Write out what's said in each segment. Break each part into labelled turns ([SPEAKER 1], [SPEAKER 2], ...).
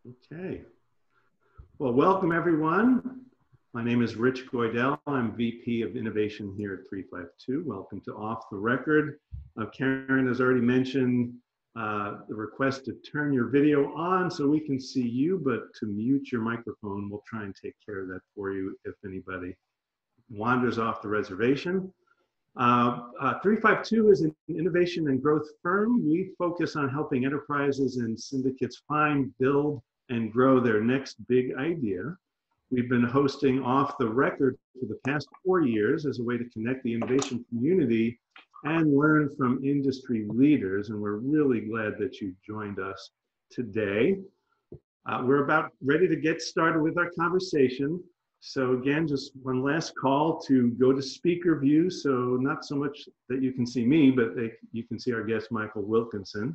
[SPEAKER 1] Okay. Well, welcome everyone. My name is Rich Goidel. I'm VP of Innovation here at 352. Welcome to Off the Record. Karen has already mentioned the request to turn your video on so we can see you, but to mute your microphone, we'll try and take care of that for you if anybody wanders off the reservation. 352 is an innovation and growth firm. We focus on helping enterprises and syndicates find, build, and grow their next big idea. We've been hosting Off the Record for the past 4 years as a way to connect the innovation community and learn from industry leaders, and we're really glad that you joined us today. We're about ready to get started with our conversation. So again, just one last call to go to speaker view. So not so much that you can see me, but you can see our guest, Michael Wilkinson,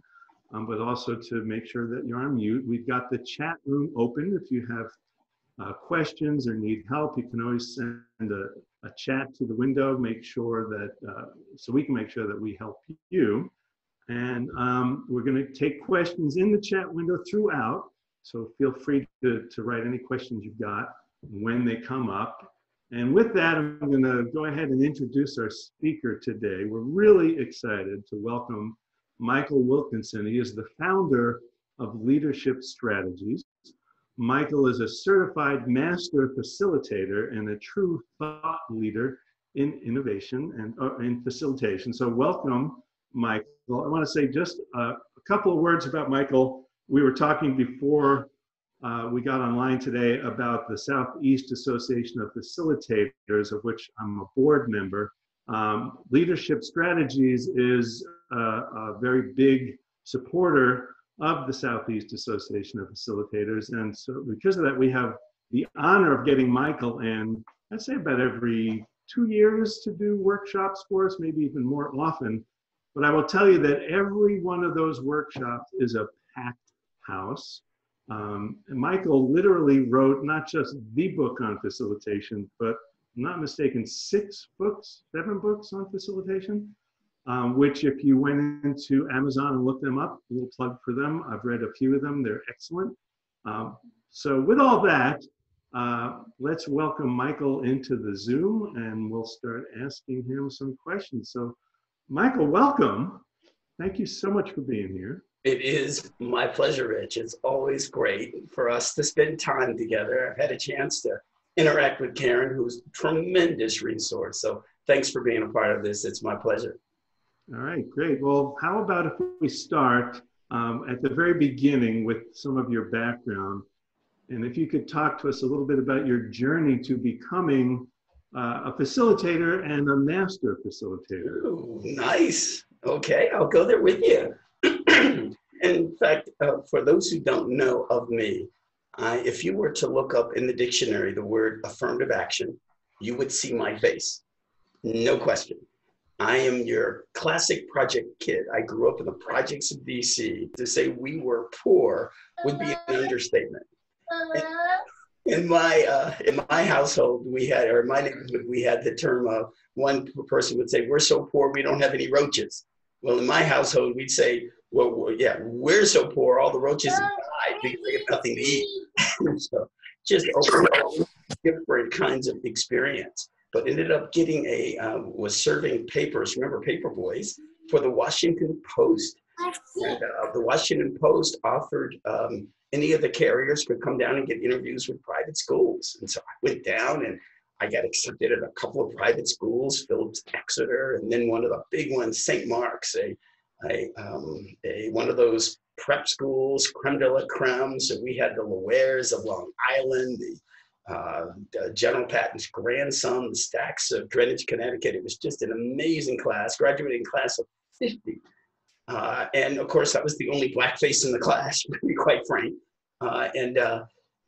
[SPEAKER 1] but also to make sure that you're on mute. We've got the chat room open. If you have questions or need help, you can always send a chat to the window, make sure that, so we can make sure that we help you. And we're gonna take questions in the chat window throughout. So feel free to write any questions you've got when they come up. And with that, I'm gonna go ahead and introduce our speaker today. We're really excited to welcome Michael Wilkinson. He is the founder of Leadership Strategies. Michael is a certified master facilitator and a true thought leader in innovation and in facilitation. So welcome, Michael. I wanna say just a couple of words about Michael. We were talking before we got online today about the Southeast Association of Facilitators, of which I'm a board member. Leadership Strategies is a very big supporter of the Southeast Association of Facilitators. And so because of that, we have the honor of getting Michael in, I'd say about every 2 years to do workshops for us, maybe even more often. But I will tell you that every one of those workshops is a packed house. And Michael literally wrote not just the book on facilitation, but I'm not mistaken, 7 books on facilitation, which if you went into Amazon and looked them up, a little plug for them, I've read a few of them, they're excellent. So with all that, let's welcome Michael into the Zoom and we'll start asking him some questions. So Michael, welcome. Thank you so much for being here.
[SPEAKER 2] It is my pleasure, Rich. It's always great for us to spend time together. I've had a chance to interact with Karen, who's a tremendous resource. So thanks for being a part of this. It's my pleasure.
[SPEAKER 1] All right, great. Well, how about if we start at the very beginning with some of your background? And if you could talk to us a little bit about your journey to becoming a facilitator and a master facilitator.
[SPEAKER 2] Ooh, nice. Okay, I'll go there with you. In fact, for those who don't know of me, if you were to look up in the dictionary the word affirmative action, you would see my face. No question. I am your classic project kid. I grew up in the projects of DC. To say we were poor would be an understatement. In my household, we had, or in my neighborhood, we had the term of one person would say, "We're so poor, we don't have any roaches." Well, in my household, we'd say, "Well, yeah, we're so poor, all the roaches have died because they have nothing to eat." So just overall different kinds of experience. But ended up getting was serving papers, remember paper boys, for the Washington Post. And the Washington Post offered any of the carriers could come down and get interviews with private schools. And so I went down and I got accepted at a couple of private schools, Phillips Exeter, and then one of the big ones, St. Mark's, one of those prep schools, creme de la creme. So we had the Loairs of Long Island, the General Patton's grandson, the Stacks of Greenwich, Connecticut. It was just an amazing class, graduating class of 50. And of course, I was the only black face in the class, to be quite frank, and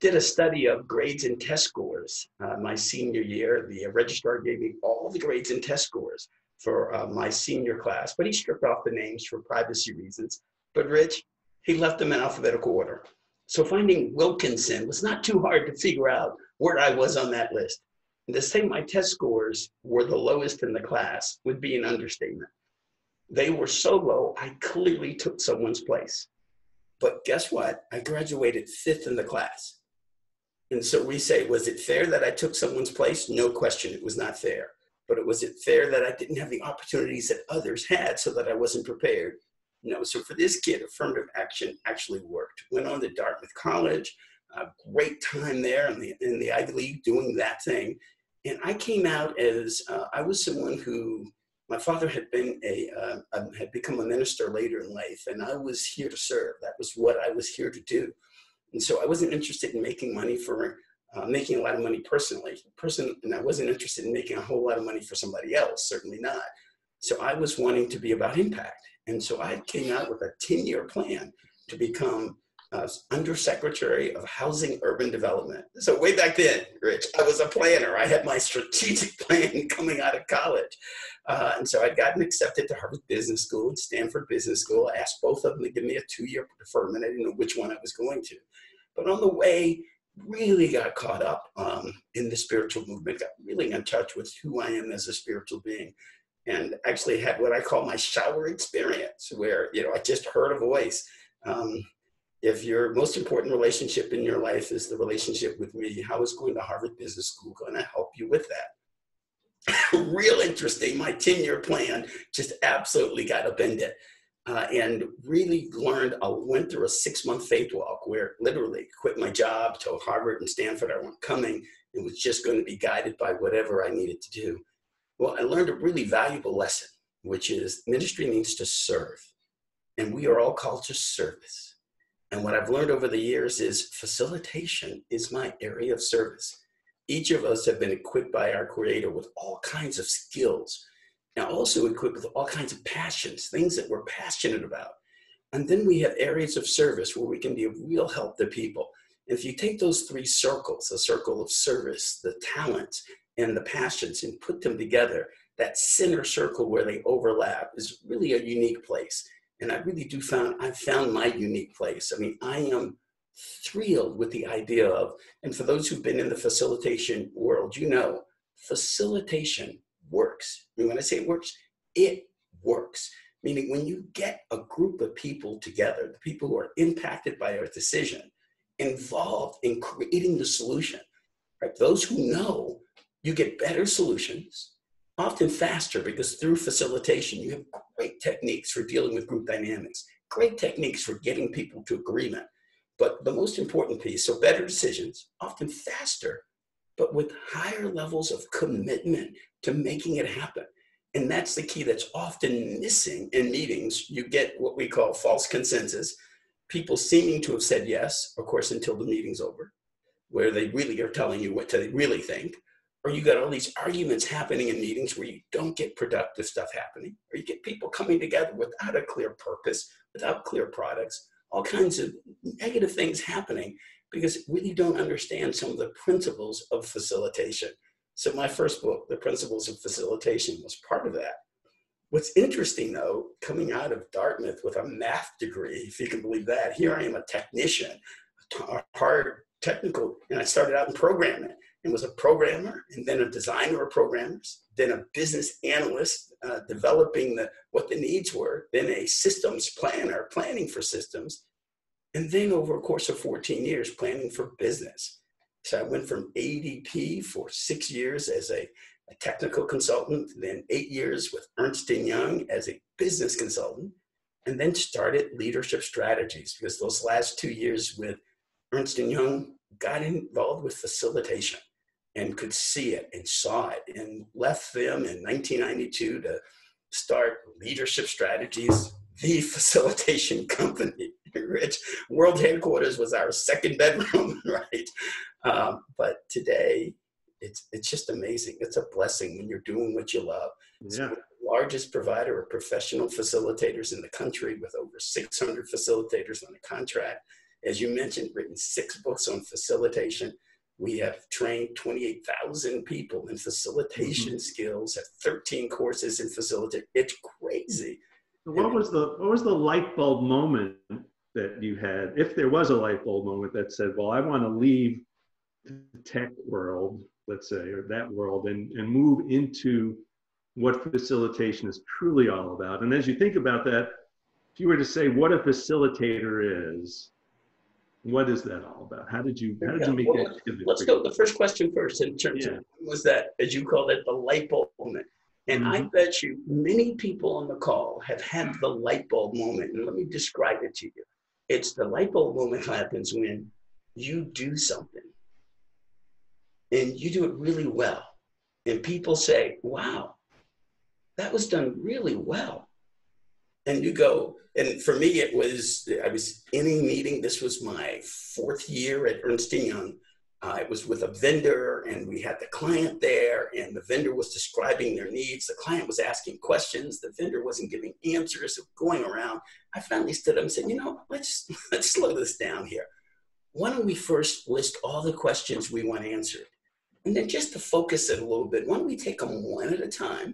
[SPEAKER 2] did a study of grades and test scores. My senior year, the registrar gave me all the grades and test scores for my senior class, but he stripped off the names for privacy reasons. But Rich, he left them in alphabetical order. So finding Wilkinson was not too hard to figure out where I was on that list. And to say my test scores were the lowest in the class would be an understatement. They were so low, I clearly took someone's place. But guess what? I graduated 5th in the class. And so we say, was it fair that I took someone's place? No question, it was not fair. But was it fair that I didn't have the opportunities that others had so that I wasn't prepared? No. So for this kid, affirmative action actually worked. Went on to Dartmouth College, a great time there in the Ivy League doing that thing. And I came out as, I was someone who, my father had become a minister later in life, and I was here to serve. That was what I was here to do. And so I wasn't interested in making money for, making a lot of money personally. And I wasn't interested in making a whole lot of money for somebody else, certainly not. So I was wanting to be about impact. And so I came out with a 10-year plan to become Undersecretary of Housing Urban Development. So way back then, Rich, I was a planner. I had my strategic plan coming out of college. And so I'd gotten accepted to Harvard Business School and Stanford Business School. I asked both of them to give me a 2-year deferment. I didn't know which one I was going to. But on the way, really got caught up in the spiritual movement, got really in touch with who I am as a spiritual being, and actually had what I call my shower experience, where, I just heard a voice. If your most important relationship in your life is the relationship with me, how is going to Harvard Business School going to help you with that? Real interesting. My 10-year plan just absolutely got upended. And really learned, I went through a 6-month faith walk where literally quit my job, told Harvard and Stanford I wasn't coming, and was just going to be guided by whatever I needed to do. Well, I learned a really valuable lesson, which is ministry means to serve. And we are all called to service. And what I've learned over the years is facilitation is my area of service. Each of us have been equipped by our Creator with all kinds of skills, and also equipped with all kinds of passions, things that we're passionate about. And then we have areas of service where we can be of real help to people. And if you take those 3 circles, the circle of service, the talents, and the passions, and put them together, that center circle where they overlap is really a unique place. And I really I've found my unique place. I mean, I am thrilled with the idea of, and for those who've been in the facilitation world, facilitation works. And when I say it works. Meaning when you get a group of people together, the people who are impacted by our decision, involved in creating the solution, right? Those who know, you get better solutions, often faster, because through facilitation, you have great techniques for dealing with group dynamics, great techniques for getting people to agreement. But the most important piece, so better decisions, often faster, but with higher levels of commitment to making it happen. And that's the key that's often missing in meetings. You get what we call false consensus, people seeming to have said yes, of course, until the meeting's over, where they really are telling you what they really think. Or you got all these arguments happening in meetings where you don't get productive stuff happening, or you get people coming together without a clear purpose, without clear products, all kinds of negative things happening because we really don't understand some of the principles of facilitation. So my first book, The Principles of Facilitation, was part of that. What's interesting though, coming out of Dartmouth with a math degree, if you can believe that, here I am a technician, a hard technical, and I started out in programming and was a programmer, and then a designer of programmers, then a business analyst, developing what the needs were, then a systems planner, planning for systems, and then over a course of 14 years, planning for business. So I went from ADP for 6 years as a technical consultant, then 8 years with Ernst & Young as a business consultant, and then started leadership strategies, because those last 2 years with Ernst & Young got involved with facilitation and could see it and saw it, and left them in 1992 to start Leadership Strategies, the facilitation company. Rich, world headquarters was our second bedroom, right? But today, it's just amazing. It's a blessing when you're doing what you love. Yeah. So we're the largest provider of professional facilitators in the country, with over 600 facilitators on a contract. As you mentioned, written 6 books on facilitation. We have trained 28,000 people in facilitation skills, have 13 courses in facilitation. It's crazy.
[SPEAKER 1] So what was the light bulb moment that you had, if there was a light bulb moment that said, well, I want to leave the tech world, let's say, or that world, and move into what facilitation is truly all about? And as you think about that, If you were to say what a facilitator is, what is that all about? How did you make that pivot?
[SPEAKER 2] Let's go with the first question first in terms of, was that, as you called it, the light bulb moment. And I bet you many people on the call have had the light bulb moment. And let me describe it to you. It's the light bulb moment happens when you do something and you do it really well. And people say, wow, that was done really well. And you go, and for me, I was in a meeting. This was my 4th year at Ernst & Young. I was with a vendor and we had the client there, and the vendor was describing their needs. The client was asking questions. The vendor wasn't giving answers, going around. I finally stood up and said, let's slow this down here. Why don't we first list all the questions we want answered? And then just to focus it a little bit, why don't we take them one at a time?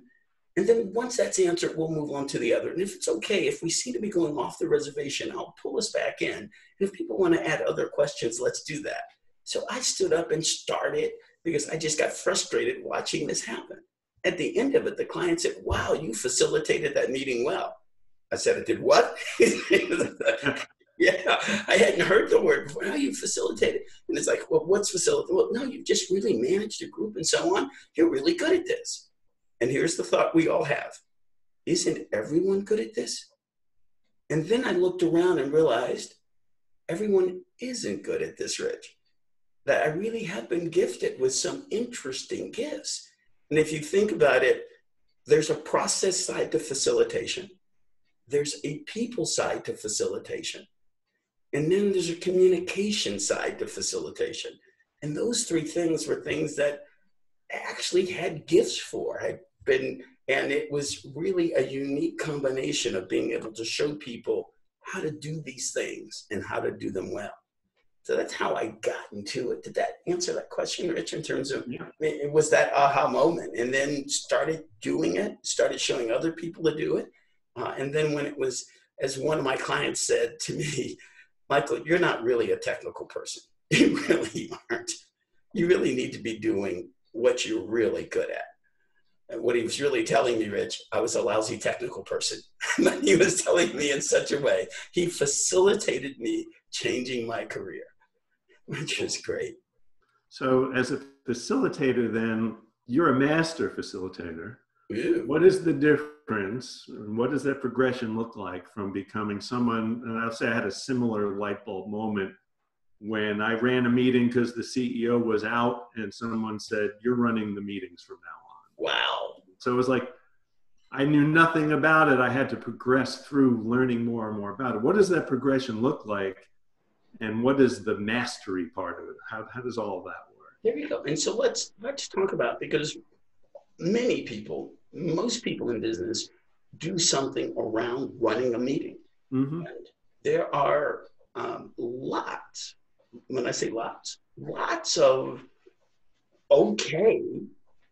[SPEAKER 2] And then once that's answered, we'll move on to the other. And if it's okay, if we seem to be going off the reservation, I'll pull us back in. And if people want to add other questions, let's do that. So I stood up and started because I just got frustrated watching this happen. At the end of it, the client said, wow, you facilitated that meeting well. I said, I did what? Yeah, I hadn't heard the word before. How you facilitated? And it's like, well, what's facilitate? Well, no, you've just really managed a group and so on. You're really good at this. And here's the thought we all have. Isn't everyone good at this? And then I looked around and realized everyone isn't good at this, Rich. That I really have been gifted with some interesting gifts. And if you think about it, there's a process side to facilitation. There's a people side to facilitation. And then there's a communication side to facilitation. And those 3 things were things that I actually had gifts for. And it was really a unique combination of being able to show people how to do these things and how to do them well. So that's how I got into it. Did that answer that question, Rich, in terms of, it was that aha moment, and then started doing it, started showing other people to do it. And then when it was, as one of my clients said to me, Michael, you're not really a technical person. You really aren't. You really need to be doing what you're really good at. And what he was really telling me, Rich, I was a lousy technical person. But he was telling me in such a way, he facilitated me changing my career, which is great.
[SPEAKER 1] So as a facilitator, then you're a master facilitator.
[SPEAKER 2] Ew.
[SPEAKER 1] What is the difference? What does that progression look like from becoming someone, and I'll say I had a similar light bulb moment when I ran a meeting because the CEO was out and someone said, you're running the meetings from now on.
[SPEAKER 2] Wow.
[SPEAKER 1] So it was like, I knew nothing about it. I had to progress through learning more and more about it. What does that progression look like? And what is the mastery part of it? How does all of that work?
[SPEAKER 2] There you go. And so let's talk about, because many people, most people in business do something around running a meeting. And there are lots, when I say lots of okay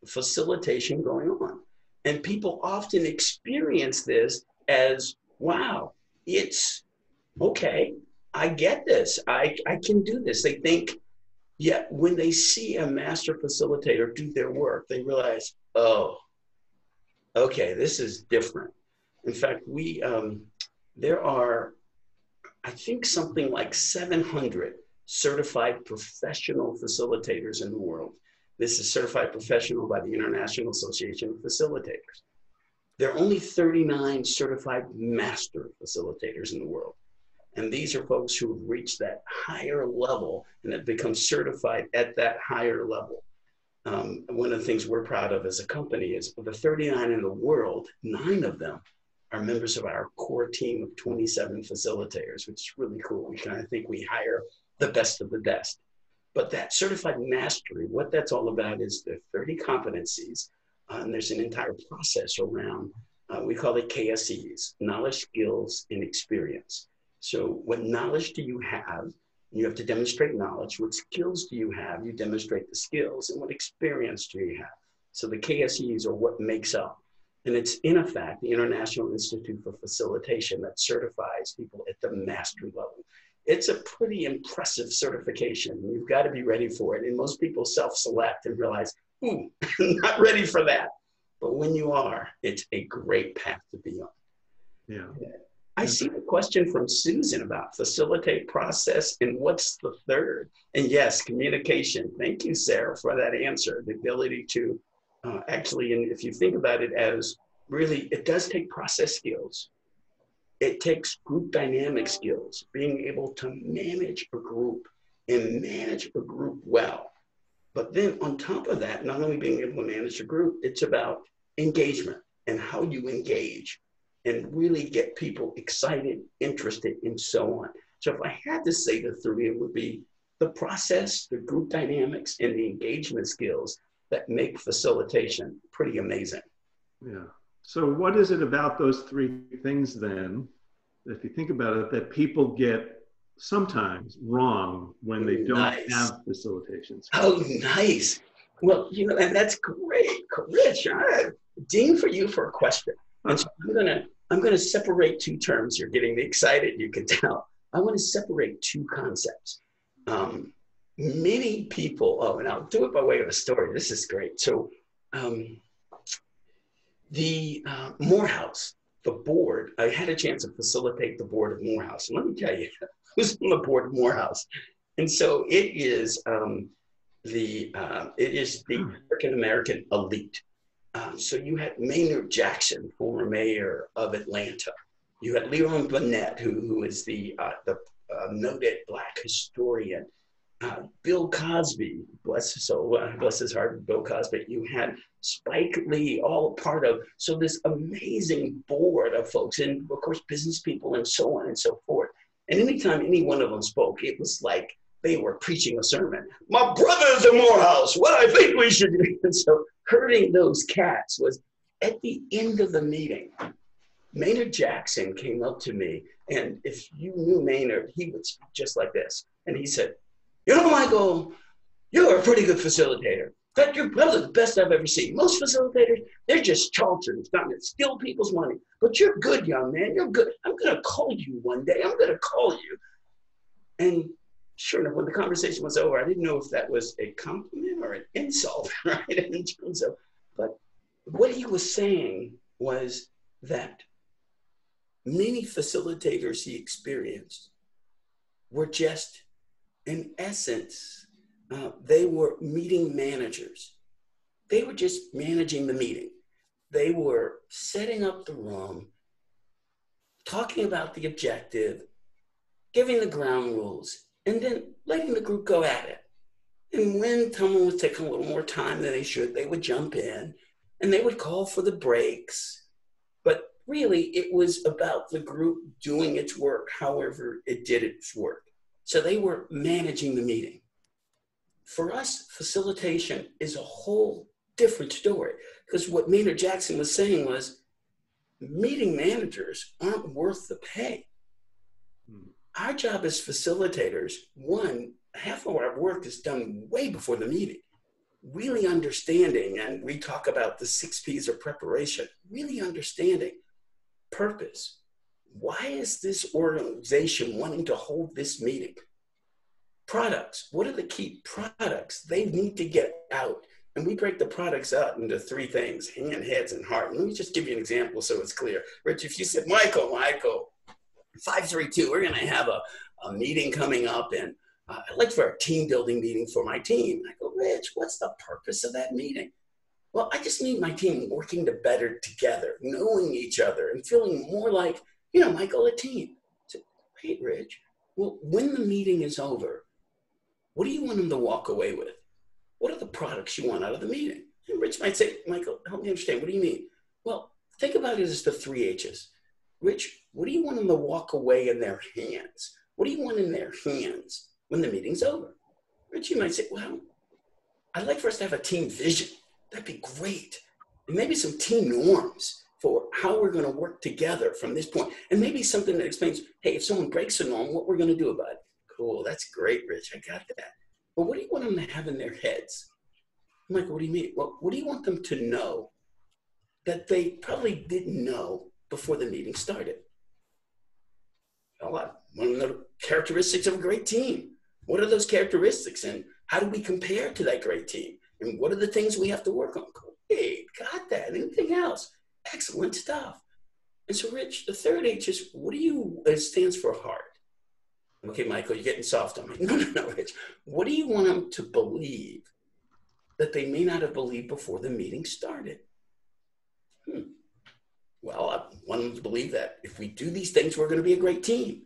[SPEAKER 2] facilitation going on. And people often experience this as, wow, it's okay. I get this. I can do this. They think, yet when they see a master facilitator do their work, they realize, oh, okay, this is different. In fact, there are, I think, something like 700 certified professional facilitators in the world. This is certified professional by the International Association of Facilitators. There are only 39 certified master facilitators in the world. And these are folks who have reached that higher level and have become certified at that higher level. One of the things we're proud of as a company is of the 39 in the world, 9 of them are members of our core team of 27 facilitators, which is really cool. We kind of think we hire the best of the best. But that certified mastery, what that's all about is the 30 competencies, and there's an entire process around, we call it KSEs, knowledge, skills, and experience. So what knowledge do you have? You have to demonstrate knowledge. What skills do you have? You demonstrate the skills. And what experience do you have? So the KSEs are what makes up. And it's, in effect, the International Institute for Facilitation that certifies people at the mastery level. It's a pretty impressive certification. You've got to be ready for it. And most people self-select and realize, I'm not ready for that. But when you are, it's a great path to be on.
[SPEAKER 1] Yeah.
[SPEAKER 2] I see the question from Susan about facilitate, process, and what's the third? And yes, communication. Thank you, Sarah, for that answer. The ability to actually, and if you think about it as really, it does take process skills. It takes group dynamic skills, being able to manage a group and manage a group well. But then on top of that, not only being able to manage a group, it's about engagement and how you engage and really get people excited, interested, and so on. So if I had to say the three, it would be the process, the group dynamics, and the engagement skills that make facilitation pretty amazing.
[SPEAKER 1] Yeah. So what is it about those three things then, if you think about it, that people get sometimes wrong when they don't have facilitations?
[SPEAKER 2] Oh, nice. Well, you know, and that's great, Rich. Dean, for you for a question. And so I'm gonna separate two terms. You're getting me excited, you can tell. I want to separate two concepts. Many people, and I'll do it by way of a story. This is great. So the Morehouse, the board, I had a chance to facilitate the board of Morehouse. And let me tell you, who's on the board of Morehouse. And so it is the African American elite. So you had Maynard Jackson, former mayor of Atlanta. You had Leon Burnett, who is the noted Black historian. Bill Cosby, bless his heart, Bill Cosby. You had Spike Lee, all a part of, so this amazing board of folks, and of course, business people and so on and so forth. And anytime any one of them spoke, it was like they were preaching a sermon. My brother's in Morehouse, what I think we should do. And so herding those cats was at the end of the meeting. Maynard Jackson came up to me, and if you knew Maynard, he would speak just like this. And he said, you know, Michael, you're a pretty good facilitator. In fact, you're probably the best I've ever seen. Most facilitators, they're just charlatans trying to steal people's money. But you're good, young man. You're good. I'm going to call you one day. I'm going to call you. And sure enough, when the conversation was over, I didn't know if that was a compliment or an insult, right? In terms of, but what he was saying was that many facilitators he experienced were just, in essence, they were meeting managers. They were just managing the meeting. They were setting up the room, talking about the objective, giving the ground rules, and then letting the group go at it. And when someone was taking a little more time than they should, they would jump in and they would call for the breaks. But really, it was about the group doing its work, however it did its work. So they were managing the meeting. For us, facilitation is a whole different story, because what Maynard Jackson was saying was meeting managers aren't worth the pay. Our job as facilitators, one, half of our work is done way before the meeting. Really understanding, and we talk about the 6 P's of preparation, really understanding purpose. Why is this organization wanting to hold this meeting? Products. What are the key products they need to get out? And we break the products out into 3 things: hand, heads, and heart. And let me just give you an example so it's clear. Rich, if you said, Michael, 532, we're going to have a meeting coming up, and I'd like for a team building meeting for my team. I go, Rich, what's the purpose of that meeting? Well, I just need my team working better together, knowing each other, and feeling more like, you know, Michael, a team. I said, wait, Rich, well, when the meeting is over, what do you want them to walk away with? What are the products you want out of the meeting? And Rich might say, Michael, help me understand. What do you mean? Well, think about it as the 3 H's. Rich, what do you want them to walk away in their hands? What do you want in their hands when the meeting's over? Rich, you might say, well, I'd like for us to have a team vision. That'd be great. And maybe some team norms for how we're going to work together from this point. And maybe something that explains, hey, if someone breaks a norm, what we're going to do about it. Cool, that's great, Rich, I got that. But what do you want them to have in their heads? I'm like, what do you mean? Well, what do you want them to know that they probably didn't know before the meeting started? Well, one of the characteristics of a great team. What are those characteristics, and how do we compare to that great team? And what are the things we have to work on? Cool. Hey, got that. Anything else? Excellent stuff. And so, Rich, the third H is, it stands for heart. Okay, Michael, you're getting soft on me. No, Rich. What do you want them to believe that they may not have believed before the meeting started? Well, I want them to believe that if we do these things, we're going to be a great team.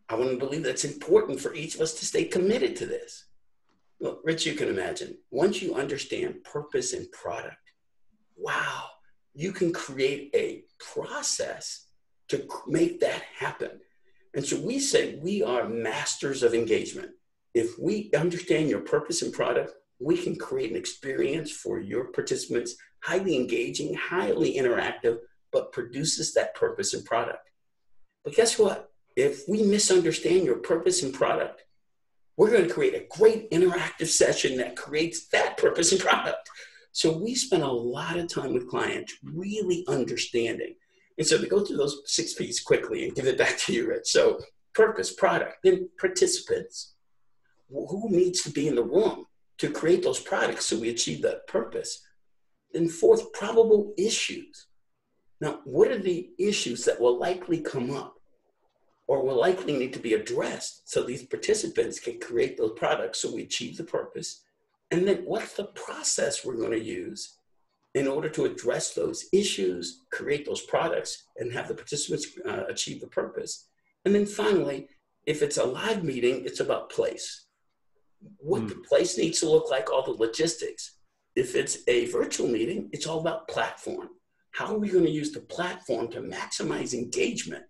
[SPEAKER 2] I want them to believe that it's important for each of us to stay committed to this. Well, Rich, you can imagine, once you understand purpose and product, wow, you can create a process to make that happen. And so we say we are masters of engagement. If we understand your purpose and product, we can create an experience for your participants, highly engaging, highly interactive, but produces that purpose and product. But guess what? If we misunderstand your purpose and product, we're going to create a great interactive session that creates that purpose and product. So we spend a lot of time with clients really understanding. And so to go through those 6 P's quickly and give it back to you, Rich. So purpose, product, then participants. Who needs to be in the room to create those products so we achieve that purpose? Then fourth, probable issues. Now, what are the issues that will likely come up or will likely need to be addressed so these participants can create those products so we achieve the purpose? And then what's the process we're going to use in order to address those issues, create those products, and have the participants achieve the purpose? And then finally, if it's a live meeting, it's about place. What the place needs to look like, all the logistics. If it's a virtual meeting, it's all about platform. How are we going to use the platform to maximize engagement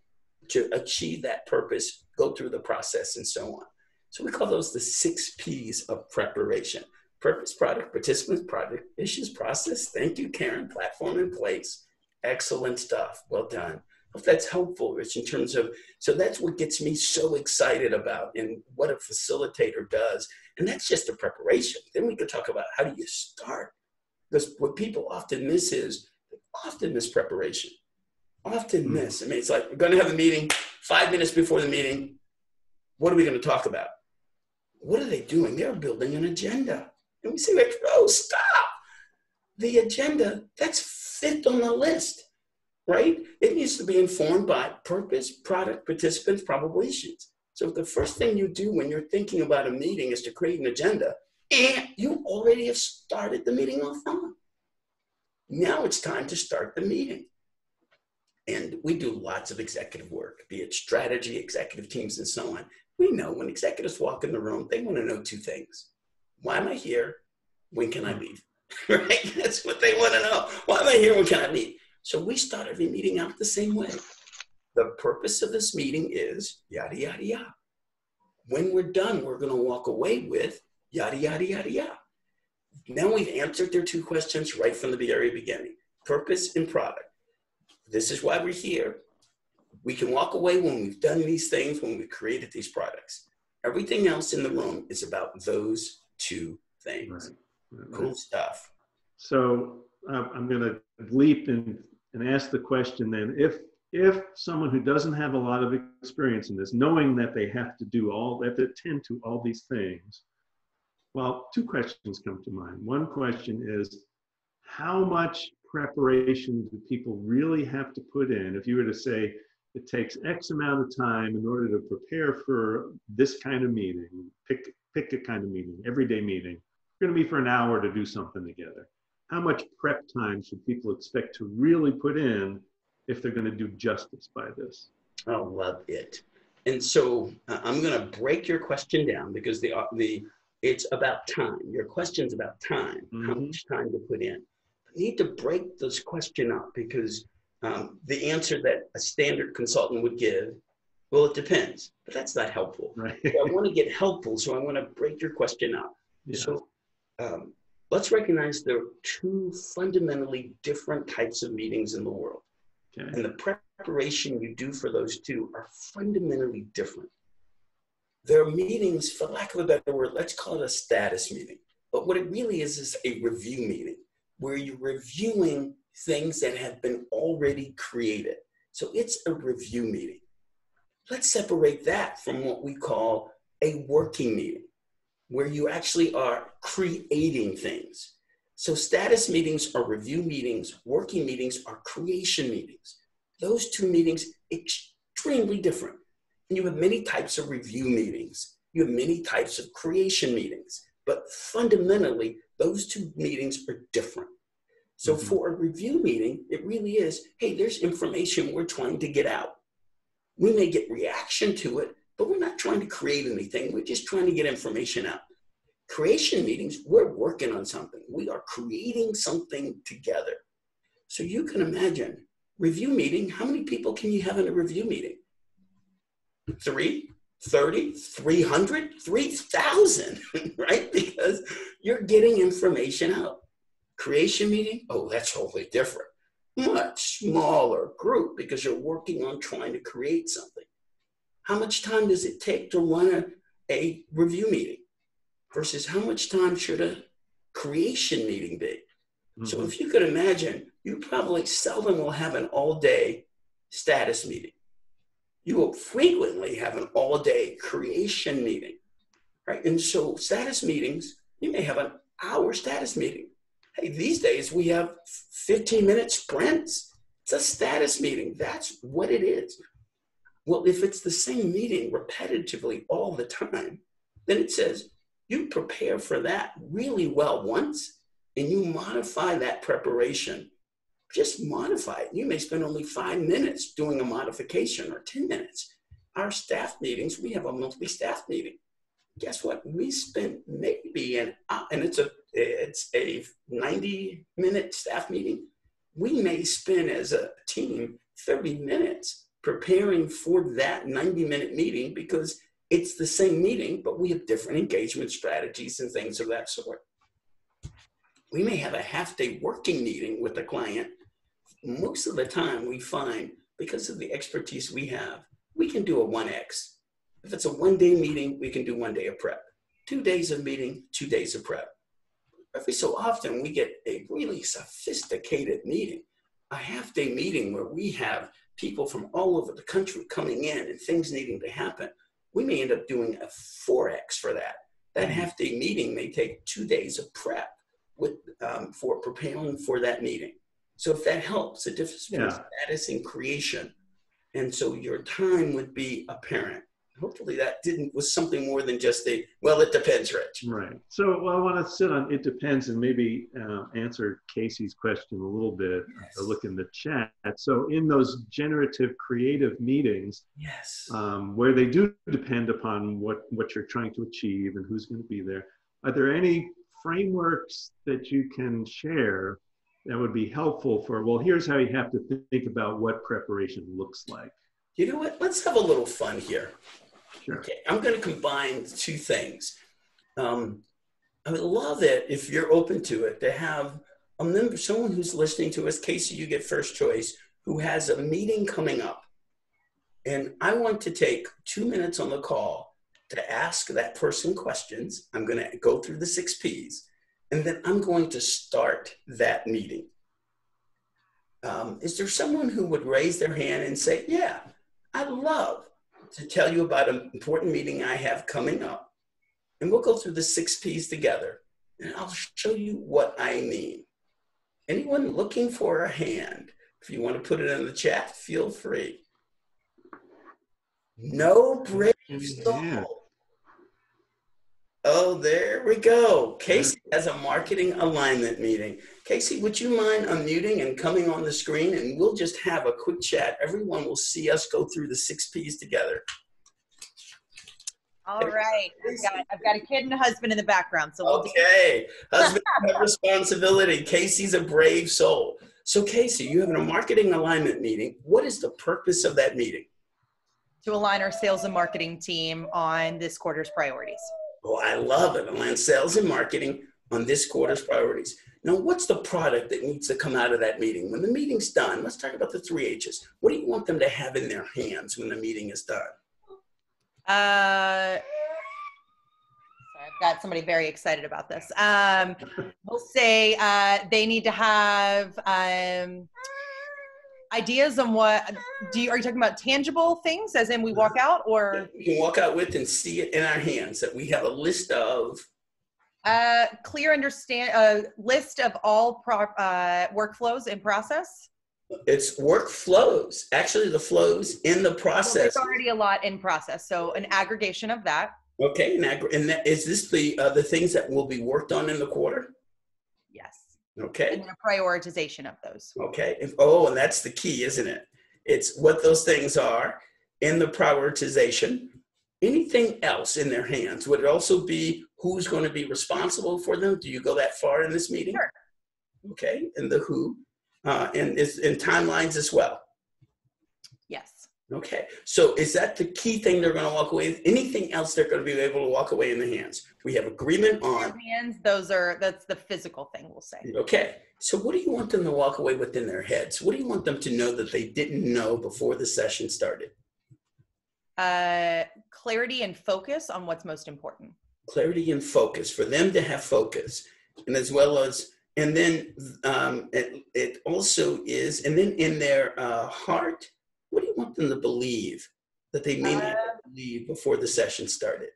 [SPEAKER 2] to achieve that purpose, go through the process, and so on? So we call those the 6 P's of preparation. Purpose, product, participants, product, issues, process. Thank you, Karen. Platform in place. Excellent stuff. Well done. Hope that's helpful, Rich, in terms of, so that's what gets me so excited about and what a facilitator does. And that's just a preparation. Then we could talk about how do you start? Because what people often miss is, preparation. Often miss. I mean, it's like, we're going to have a meeting 5 minutes before the meeting. What are we going to talk about? What are they doing? They're building an agenda. And we say, like, oh, stop. The agenda, that's fifth on the list, right? It needs to be informed by purpose, product, participants, probable issues. So if the first thing you do when you're thinking about a meeting is to create an agenda, and you already have started the meeting off wrong. Now it's time to start the meeting. And we do lots of executive work, be it strategy, executive teams, and so on. We know when executives walk in the room, they want to know 2 things. Why am I here? When can I leave? Right? That's what they want to know. Why am I here? When can I leave? So we start every meeting out the same way. The purpose of this meeting is yada, yada, yada. When we're done, we're going to walk away with yada, yada, yada, yada. Now we've answered their 2 questions right from the very beginning. Purpose and product. This is why we're here. We can walk away when we've done these things, when we've created these products. Everything else in the room is about those 2 things. Right. Cool stuff.
[SPEAKER 1] So I'm going to leap and ask the question then, if someone who doesn't have a lot of experience in this, knowing that they have to attend to all these things, well, 2 questions come to mind. One question is, how much preparation do people really have to put in? If you were to say it takes X amount of time in order to prepare for this kind of meeting, pick a kind of meeting, everyday meeting, it's going to be for an hour to do something together. How much prep time should people expect to really put in if they're going to do justice by this?
[SPEAKER 2] I love it. And so I'm going to break your question down because it's about time. Your question's about time, how much time to put in. I need to break this question up because the answer that a standard consultant would give, well, it depends, but that's not helpful. Right. So I want to get helpful, so I want to break your question up. Yeah. So let's recognize there are 2 fundamentally different types of meetings in the world. Okay. And the preparation you do for those 2 are fundamentally different. There are meetings, for lack of a better word, let's call it a status meeting. But what it really is a review meeting where you're reviewing things that have been already created. So it's a review meeting. Let's separate that from what we call a working meeting, where you actually are creating things. So status meetings are review meetings, working meetings are creation meetings. Those two meetings, extremely different. And you have many types of review meetings. You have many types of creation meetings. But fundamentally, those two meetings are different. So for a review meeting, it really is, hey, there's information we're trying to get out. We may get reaction to it, but we're not trying to create anything. We're just trying to get information out. Creation meetings, we're working on something. We are creating something together. So you can imagine, review meeting, how many people can you have in a review meeting? 3, 30, 300, 3,000, right? Because you're getting information out. Creation meeting, oh, that's totally different. Much smaller group because you're working on trying to create something. How much time does it take to run a review meeting versus how much time should a creation meeting be? So if you could imagine, you probably seldom will have an all-day status meeting. You will frequently have an all-day creation meeting, right? And so status meetings, you may have an hour status meeting. Hey, these days we have 15-minute sprints. It's a status meeting. That's what it is. Well, if it's the same meeting repetitively all the time, then it says you prepare for that really well once and you modify that preparation. Just modify it. You may spend only 5 minutes doing a modification or 10 minutes. Our staff meetings, we have a monthly staff meeting. Guess what? We spent maybe and it's a 90-minute staff meeting. We may spend as a team 30 minutes preparing for that 90-minute meeting because it's the same meeting, but we have different engagement strategies and things of that sort. We may have a half-day working meeting with the client. Most of the time we find, because of the expertise we have, we can do a 1X. If it's a one-day meeting, we can do 1 day of prep. 2 days of meeting, 2 days of prep. Every so often, we get a really sophisticated meeting, a half-day meeting where we have people from all over the country coming in and things needing to happen. We may end up doing a 4X for that. That half-day meeting may take 2 days of prep for preparing for that meeting. So if that helps, the difference between status and creation. And so your time would be apparent. Hopefully that was something more than just well, it depends, Rich.
[SPEAKER 1] Right. So I want to sit on it depends and maybe answer Casey's question a little bit, look in the chat. So in those generative creative meetings, where they do depend upon what you're trying to achieve and who's going to be there, are there any frameworks that you can share that would be helpful for, well, here's how you have to think about what preparation looks like?
[SPEAKER 2] You know what? Let's have a little fun here.
[SPEAKER 1] Sure.
[SPEAKER 2] Okay, I'm going to combine two things. I would love it, if you're open to it, to have a member, someone who's listening to us, Casey, you get first choice, who has a meeting coming up. And I want to take 2 minutes on the call to ask that person questions. I'm going to go through the 6 Ps, and then I'm going to start that meeting. Is there someone who would raise their hand and say, yeah, I'd love to tell you about an important meeting I have coming up. And we'll go through the 6 Ps together, and I'll show you what I mean. Anyone looking for a hand? If you want to put it in the chat, feel free. No brave soul. Oh, there we go. Casey has a marketing alignment meeting. Casey, would you mind unmuting and coming on the screen, and we'll just have a quick chat. Everyone will see us go through the 6 Ps together.
[SPEAKER 3] All right. I've got a kid and a husband in the background. So we'll
[SPEAKER 2] husband have responsibility. Casey's a brave soul. So Casey, you have a marketing alignment meeting. What is the purpose of that meeting?
[SPEAKER 3] To align our sales and marketing team on this quarter's priorities.
[SPEAKER 2] Oh, I love it. Align sales and marketing on this quarter's priorities. Now, what's the product that needs to come out of that meeting? When the meeting's done, let's talk about the 3 H's. What do you want them to have in their hands when the meeting is done?
[SPEAKER 3] Sorry, I've got somebody very excited about this. We'll say they need to have ideas on what, are you talking about tangible things as in we walk out, or?
[SPEAKER 2] We can walk out with and see it in our hands, that we have a list of.
[SPEAKER 3] Clear list of all workflows in process.
[SPEAKER 2] It's workflows. Actually, the flows in the
[SPEAKER 3] Well,
[SPEAKER 2] process.
[SPEAKER 3] there's already a lot in process. So an aggregation of that.
[SPEAKER 2] Okay, and that, is this the things that will be worked on in the quarter?
[SPEAKER 3] Yes.
[SPEAKER 2] Okay.
[SPEAKER 3] And then a prioritization of those.
[SPEAKER 2] Okay. And that's the key, isn't it? It's what those things are in the prioritization. Anything else in their hands? Would it also be who's going to be responsible for them? Do you go that far in this meeting?
[SPEAKER 3] Sure.
[SPEAKER 2] Okay, and the who, and timelines as well.
[SPEAKER 3] Yes.
[SPEAKER 2] Okay, so is that the key thing they're going to walk away with? Anything else they're going to be able to walk away in the hands? We have agreement on.
[SPEAKER 3] Hands, that's the physical thing, we'll say.
[SPEAKER 2] Okay, so what do you want them to walk away with in their heads? What do you want them to know that they didn't know before the session started?
[SPEAKER 3] Clarity and focus on what's most important.
[SPEAKER 2] Clarity and focus, for them to have focus, and as well as, and then it also is, and then in their heart, what do you want them to believe that they may not believe before the session started?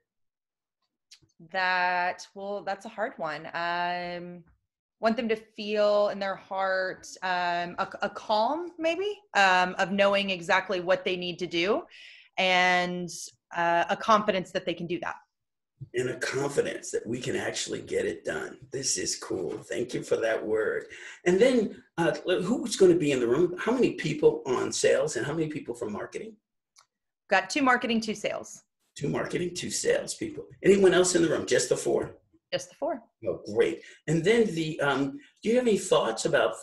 [SPEAKER 3] That's a hard one. Want them to feel in their heart a calm, maybe, of knowing exactly what they need to do, and a confidence that they can do that.
[SPEAKER 2] And a confidence that we can actually get it done. This is cool. Thank you for that word. And then who's going to be in the room? How many people on sales and how many people from marketing?
[SPEAKER 3] Got 2 marketing, 2 sales.
[SPEAKER 2] 2 marketing, 2 sales people. Anyone else in the room? Just the 4?
[SPEAKER 3] Just the 4.
[SPEAKER 2] Oh, great. And then do you have any thoughts about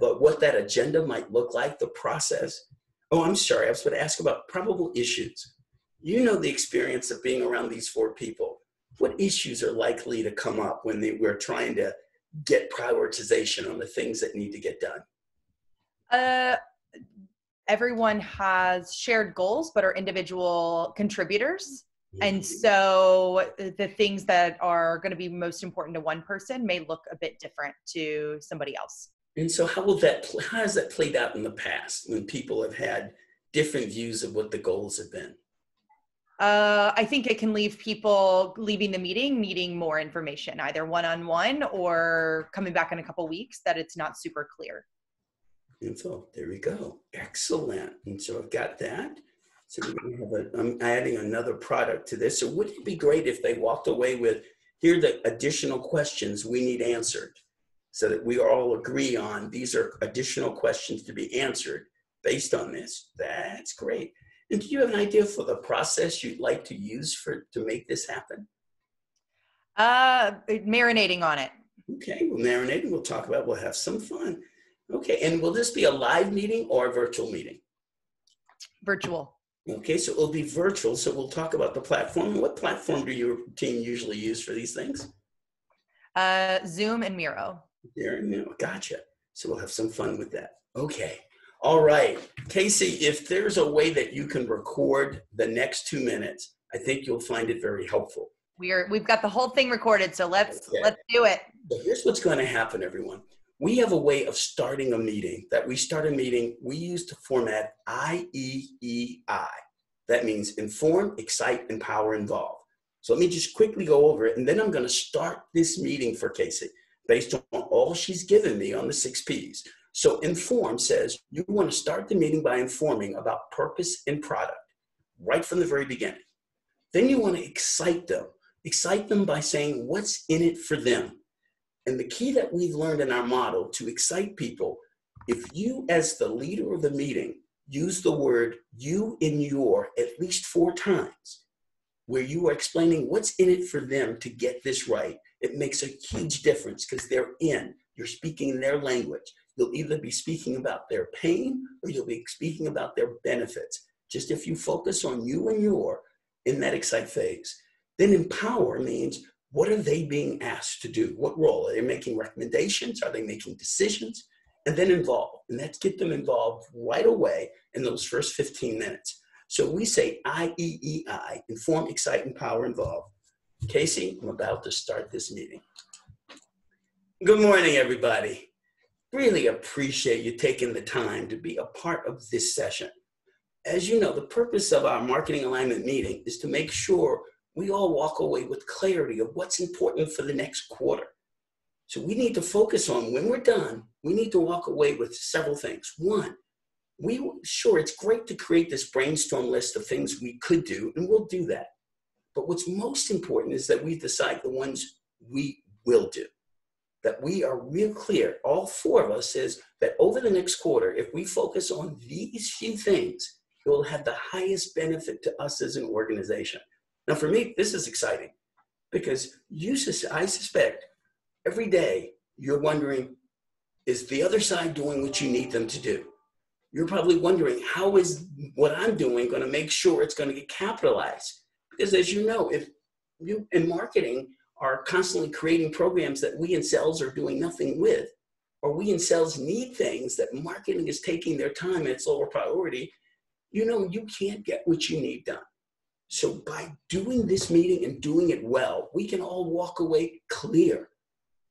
[SPEAKER 2] what that agenda might look like, the process? Oh, I'm sorry. I was going to ask about probable issues. You know the experience of being around these 4 people. What issues are likely to come up when we're trying to get prioritization on the things that need to get done?
[SPEAKER 3] Everyone has shared goals, but are individual contributors. And so the things that are going to be most important to one person may look a bit different to somebody else.
[SPEAKER 2] And so how has that played out in the past when people have had different views of what the goals have been?
[SPEAKER 3] I think it can leave people leaving the meeting needing more information, either one-on-one or coming back in a couple weeks, that it's not super clear.
[SPEAKER 2] Info, there we go. Excellent. And so I've got that. So we're going to have I'm adding another product to this. So wouldn't it be great if they walked away with, here are the additional questions we need answered, so that we all agree on these are additional questions to be answered based on this? That's great. And do you have an idea for the process you'd like to use to make this happen?
[SPEAKER 3] Marinating on it.
[SPEAKER 2] Okay, well, marinating, we'll have some fun. Okay, and will this be a live meeting or a virtual meeting?
[SPEAKER 3] Virtual.
[SPEAKER 2] Okay, so it'll be virtual, so we'll talk about the platform. What platform do your team usually use for these things?
[SPEAKER 3] Zoom and Miro.
[SPEAKER 2] There, no, gotcha. So we'll have some fun with that. Okay. All right, Casey, if there's a way that you can record the next 2 minutes, I think you'll find it very helpful.
[SPEAKER 3] We've got the whole thing recorded, so let's do it.
[SPEAKER 2] So here's what's going to happen, everyone. We have a way of starting a meeting we use to format IEEI. That means inform, excite, empower, involve. So let me just quickly go over it, and then I'm going to start this meeting for Casey based on all she's given me on the 6 Ps. So inform says you want to start the meeting by informing about purpose and product right from the very beginning. Then you want to excite them by saying what's in it for them. And the key that we've learned in our model to excite people, if you as the leader of the meeting use the word you in your at least 4 times, where you are explaining what's in it for them to get this right, it makes a huge difference because you're speaking in their language. You'll either be speaking about their pain or you'll be speaking about their benefits. Just if you focus on you and your in that excite phase. Then empower means, what are they being asked to do? What role? Are they making recommendations? Are they making decisions? And then involve. And let's get them involved right away in those first 15 minutes. So we say IEEI, inform, excite, empower, involve. Casey, I'm about to start this meeting. Good morning, everybody. Really appreciate you taking the time to be a part of this session. As you know, the purpose of our marketing alignment meeting is to make sure we all walk away with clarity of what's important for the next quarter. So we need to focus on, when we're done, we need to walk away with several things. 1, sure, it's great to create this brainstorm list of things we could do, and we'll do that. But what's most important is that we decide the ones we will do. That we are real clear, all four of us, is that over the next quarter, if we focus on these few things, it will have the highest benefit to us as an organization. Now, for me, this is exciting because I suspect every day you're wondering, is the other side doing what you need them to do? You're probably wondering, how is what I'm doing going to make sure it's going to get capitalized? Because as you know, if you in marketing are constantly creating programs that we in sales are doing nothing with, or we in sales need things that marketing is taking their time and it's lower priority, you know you can't get what you need done. So by doing this meeting and doing it well, we can all walk away clear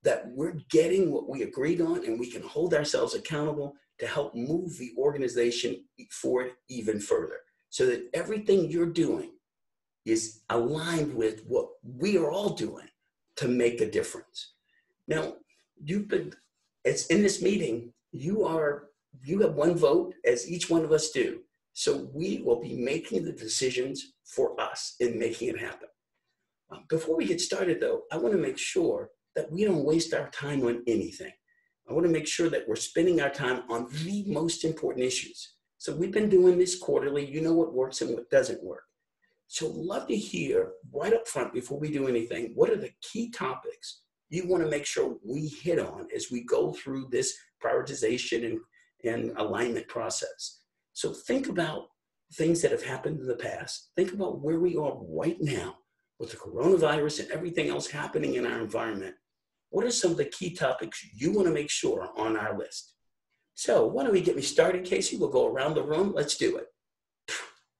[SPEAKER 2] that we're getting what we agreed on, and we can hold ourselves accountable to help move the organization forward even further, so that everything you're doing is aligned with what we are all doing to make a difference. Now, it's in this meeting, you have one vote, as each one of us do. So we will be making the decisions for us in making it happen. Before we get started though, I want to make sure that we don't waste our time on anything. I want to make sure that we're spending our time on the most important issues. So we've been doing this quarterly. You know what works and what doesn't work. So love to hear right up front before we do anything, what are the key topics you want to make sure we hit on as we go through this prioritization and alignment process. So think about things that have happened in the past. Think about where we are right now with the coronavirus and everything else happening in our environment. What are some of the key topics you want to make sure are on our list? So why don't we get me started, Casey? We'll go around the room. Let's do it.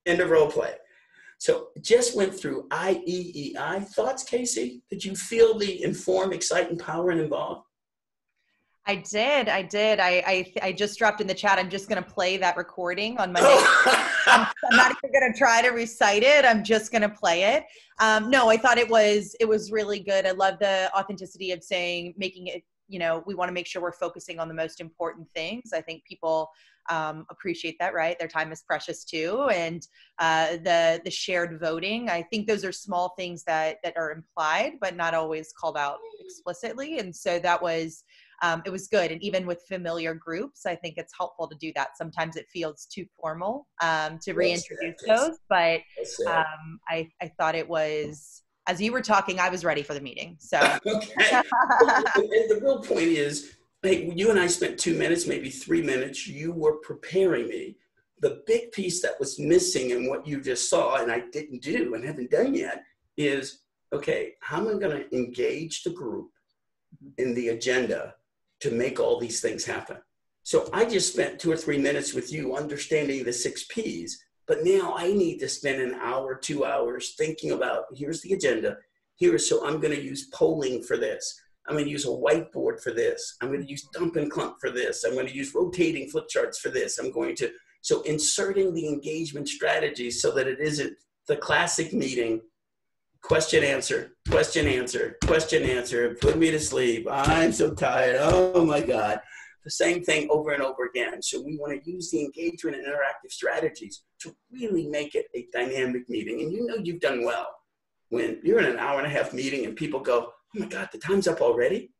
[SPEAKER 2] End of role play. So just went through IEEI. Thoughts, Casey? Did you feel the inform, excite, empower, and involve?
[SPEAKER 3] I did. I just dropped in the chat. I'm just going to play that recording on Monday. I'm not even going to try to recite it. I'm just going to play it. No, I thought it was really good. I love the authenticity of saying, making it, we want to make sure we're focusing on the most important things. I think people appreciate that, right? Their time is precious too. And the shared voting, I think those are small things that are implied, but not always called out explicitly. And so that was, it was good. And even with familiar groups, I think it's helpful to do that. Sometimes it feels too formal to reintroduce those, but I thought it was, as you were talking, I was ready for the meeting. So,
[SPEAKER 2] okay. And the real point is, hey, you and I spent 2 minutes, maybe 3 minutes. You were preparing me. The big piece that was missing in what you just saw, and I didn't do and haven't done yet, is, okay, how am I going to engage the group in the agenda to make all these things happen? So I just spent 2 or 3 minutes with you understanding the 6 Ps, but now I need to spend an hour, 2 hours thinking about, here's the agenda. So I'm going to use polling for this. I'm going to use a whiteboard for this. I'm going to use dump and clump for this. I'm going to use rotating flip charts for this. So inserting the engagement strategy so that it isn't the classic meeting, question, answer, question, answer, question, answer, put me to sleep. I'm so tired. Oh my God. The same thing over and over again. So we want to use the engagement and interactive strategies to really make it a dynamic meeting. And you've done well when you're in an hour-and-a-half meeting and people go, oh my God, the time's up already.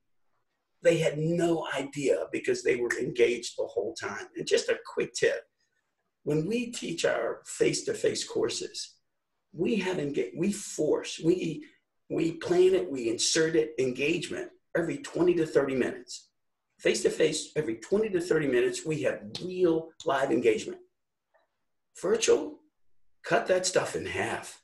[SPEAKER 2] They had no idea because they were engaged the whole time. And just a quick tip, when we teach our face-to-face courses, we plan it, we insert it, engagement every 20 to 30 minutes. Face-to-face, every 20 to 30 minutes, we have real live engagement. Virtual, cut that stuff in half.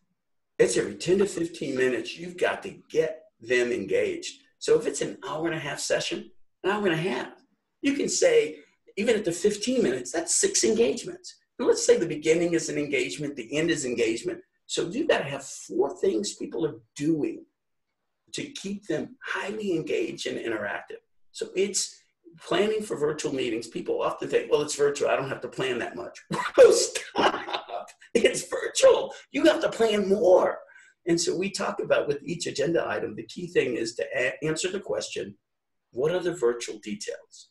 [SPEAKER 2] It's every 10 to 15 minutes, you've got to get them engaged. So if it's an hour-and-a-half session, an hour and a half, you can say, even at the 15 minutes, that's 6 engagements. Now let's say the beginning is an engagement, the end is engagement. So you've got to have 4 things people are doing to keep them highly engaged and interactive. So it's planning for virtual meetings. People often think, well, it's virtual. I don't have to plan that much. Oh, stop. It's virtual. You have to plan more. And so we talk about with each agenda item, the key thing is to answer the question, what are the virtual details?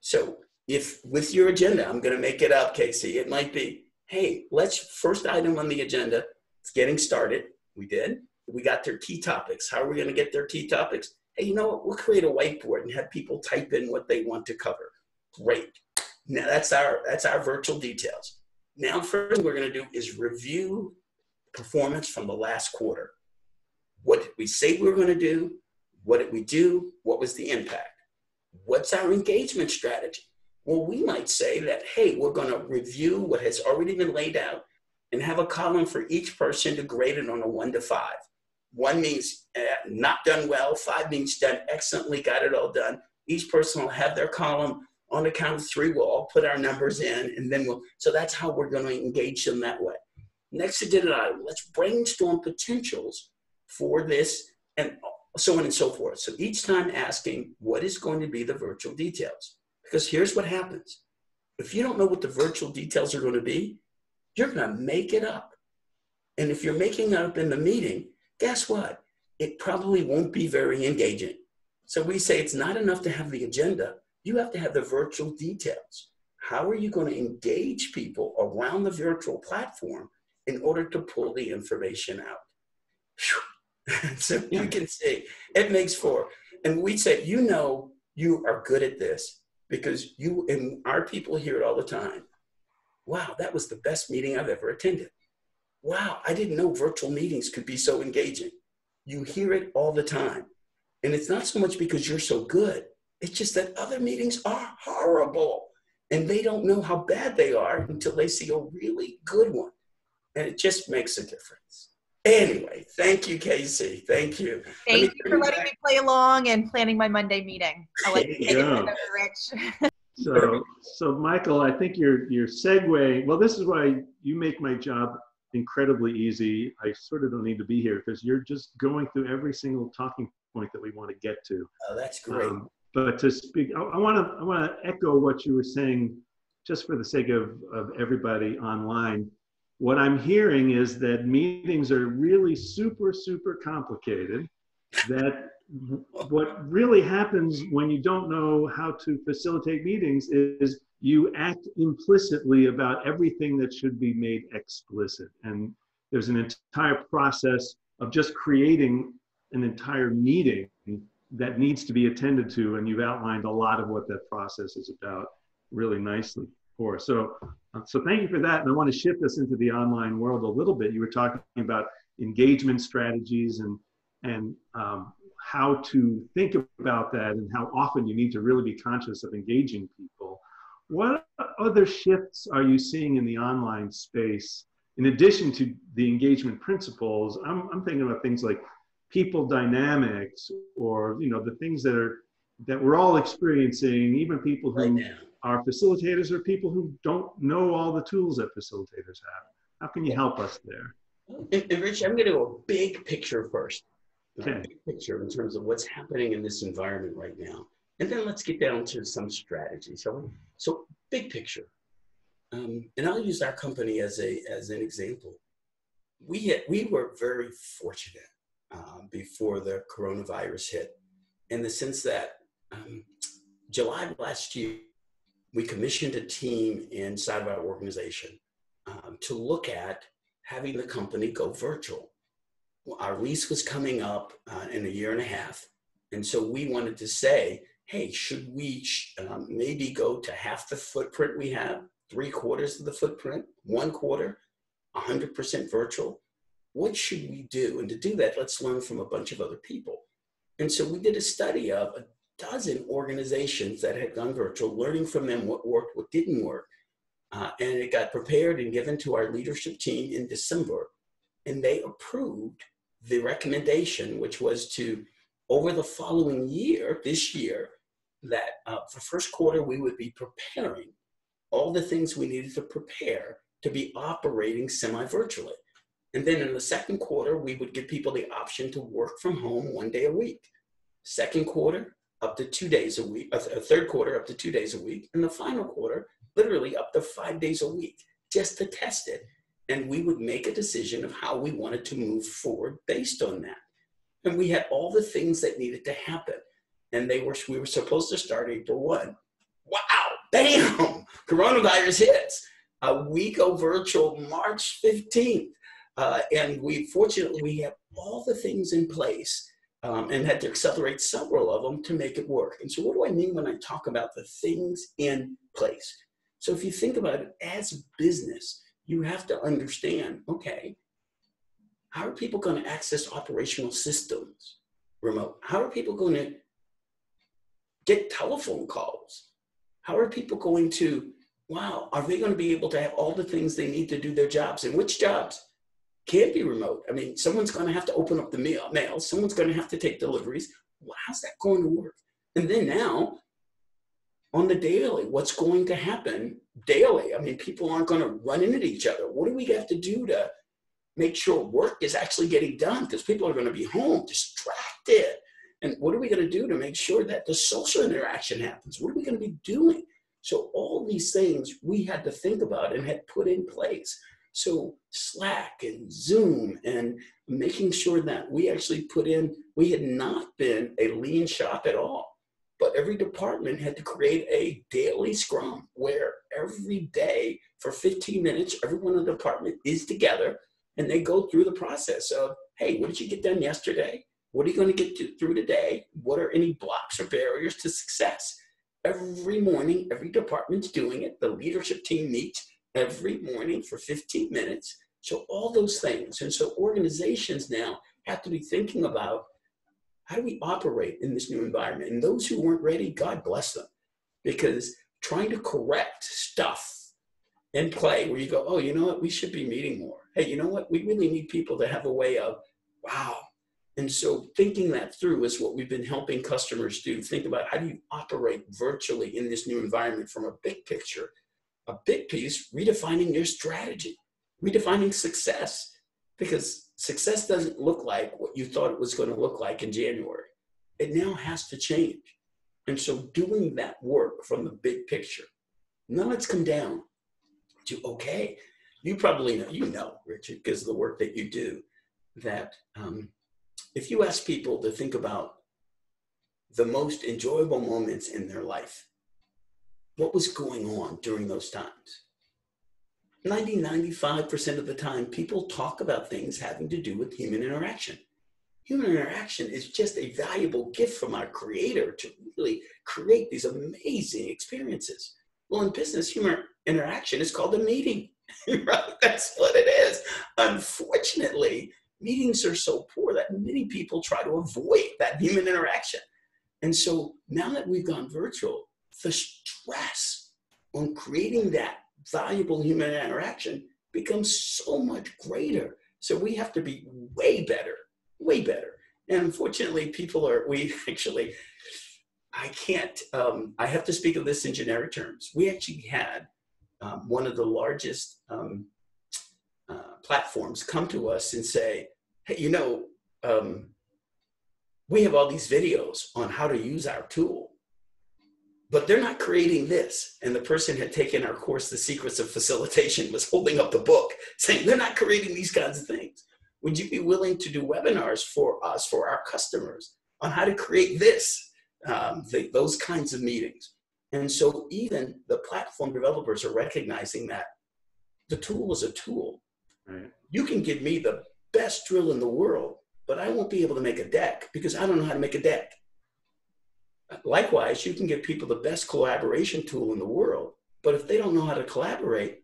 [SPEAKER 2] So if with your agenda, I'm going to make it up, Casey, it might be, hey, first item on the agenda, it's getting started. We did. We got their key topics. How are we going to get their key topics? Hey, you know what? We'll create a whiteboard and have people type in what they want to cover. Great. Now that's our virtual details. Now, first thing we're going to do is review performance from the last quarter. What did we say we were going to do? What did we do? What was the impact? What's our engagement strategy? Well, we might say that, hey, we're going to review what has already been laid out and have a column for each person to grade it on a 1 to 5. 1 means not done well. 5 means done excellently, got it all done. Each person will have their column. On the count of 3, we'll all put our numbers in, and then so that's how we're going to engage them that way. Next agenda item, let's brainstorm potentials for this, and so on and so forth. So each time asking, what is going to be the virtual details? Because here's what happens. If you don't know what the virtual details are going to be, you're going to make it up. And if you're making it up in the meeting, guess what? It probably won't be very engaging. So we say it's not enough to have the agenda. You have to have the virtual details. How are you going to engage people around the virtual platform in order to pull the information out? So you can see, it makes for, and we say, you know, you are good at this because you and our people hear it all the time. Wow, that was the best meeting I've ever attended. Wow, I didn't know virtual meetings could be so engaging. You hear it all the time. And it's not so much because you're so good. It's just that other meetings are horrible and they don't know how bad they are until they see a really good one. And it just makes a difference. Anyway, thank you, Casey. Thank you.
[SPEAKER 3] Thank you for letting me play along and planning my Monday meeting. I like to take it over, Rich.
[SPEAKER 1] So Michael, I think your segue, well, this is why you make my job incredibly easy. I sort of don't need to be here because you're just going through every single talking point that we want to get to.
[SPEAKER 2] Oh, that's great.
[SPEAKER 1] But to speak, I want to echo what you were saying, just for the sake of everybody online. What I'm hearing is that meetings are really super, super complicated. That what really happens when you don't know how to facilitate meetings is you act implicitly about everything that should be made explicit. And there's an entire process of just creating an entire meeting that needs to be attended to, and you've outlined a lot of what that process is about really nicely for us. So thank you for that. And I want to shift us into the online world a little bit. You were talking about engagement strategies and how to think about that and how often you need to really be conscious of engaging people. What other shifts are you seeing in the online space in addition to the engagement principles? I'm thinking about things like people dynamics, or the things that we're all experiencing, even people who are facilitators or people who don't know all the tools that facilitators have. How can you help us there?
[SPEAKER 2] And Rich, I'm going to go a big picture first.
[SPEAKER 1] Okay.
[SPEAKER 2] Big picture in terms of what's happening in this environment right now. And then let's get down to some strategy. So big picture. And I'll use our company as an example. We were very fortunate before the coronavirus hit, in the sense that July of last year, we commissioned a team inside of our organization to look at having the company go virtual. Well, our lease was coming up in a year and a half. And so we wanted to say, hey, should we maybe go to half the footprint we have, 3/4 of the footprint, 1/4, 100% virtual? What should we do? And to do that, let's learn from a bunch of other people. And so we did a study of a dozen organizations that had gone virtual, learning from them what worked, what didn't work. And it got prepared and given to our leadership team in December. And they approved the recommendation, which was to, over the following year, this year, that for first quarter, we would be preparing all the things we needed to prepare to be operating semi-virtually. And then in the second quarter, we would give people the option to work from home 1 day a week. Second quarter, up to 2 days a week. Third quarter, up to 2 days a week. And the final quarter, literally up to 5 days a week, just to test it. And we would make a decision of how we wanted to move forward based on that. And we had all the things that needed to happen. And we were supposed to start April 1. Wow, bam, coronavirus hits. We go virtual March 15th. And fortunately, we have all the things in place and had to accelerate several of them to make it work. And so what do I mean when I talk about the things in place? So if you think about it as a business, you have to understand, okay, how are people going to access operational systems remote? How are people going to get telephone calls? How are people going to, wow, are they going to be able to have all the things they need to do their jobs? And which jobs can't be remote? I mean, someone's going to have to open up the mail. Someone's going to have to take deliveries. Well, how's that going to work? And then now, on the daily, what's going to happen daily? I mean, people aren't going to run into each other. What do we have to do to make sure work is actually getting done? Because people are going to be home distracted. And what are we going to do to make sure that the social interaction happens? What are we going to be doing? So all these things we had to think about and had put in place. So Slack and Zoom and making sure that we actually put in, we had not been a lean shop at all. But every department had to create a daily scrum where every day for 15 minutes, everyone in the department is together and they go through the process of, hey, what did you get done yesterday? What are you going to get through today? What are any blocks or barriers to success? Every morning, every department's doing it. The leadership team meets every morning for 15 minutes. So all those things. And so organizations now have to be thinking about, how do we operate in this new environment? And those who weren't ready, God bless them. Because trying to correct stuff in play where you go, oh, you know what? We should be meeting more. Hey, you know what? We really need people to have a way of, wow. And so thinking that through is what we've been helping customers do. Think about how do you operate virtually in this new environment from a big picture. A big piece, redefining your strategy, redefining success. Because success doesn't look like what you thought it was going to look like in January. It now has to change. And so doing that work from the big picture. Now let's come down to, okay, you probably know, Richard, because of the work that you do, that if you ask people to think about the most enjoyable moments in their life, what was going on during those times? 95% of the time, people talk about things having to do with human interaction. Human interaction is just a valuable gift from our creator to really create these amazing experiences. Well, in business, human interaction is called a meeting, right? That's what it is. Unfortunately, meetings are so poor that many people try to avoid that human interaction. And so now that we've gone virtual, the stress on creating that valuable human interaction becomes so much greater. So we have to be way better, way better. And unfortunately, I have to speak of this in generic terms. We actually had one of the largest platforms come to us and say, hey, we have all these videos on how to use our tool, but they're not creating this. And the person had taken our course, The Secrets of Facilitation, was holding up the book saying, they're not creating these kinds of things. Would you be willing to do webinars for us, for our customers, on how to create this, those kinds of meetings? And so even the platform developers are recognizing that the tool is a tool. Right. You can give me the best drill in the world, but I won't be able to make a deck because I don't know how to make a deck. Likewise, you can give people the best collaboration tool in the world, but if they don't know how to collaborate,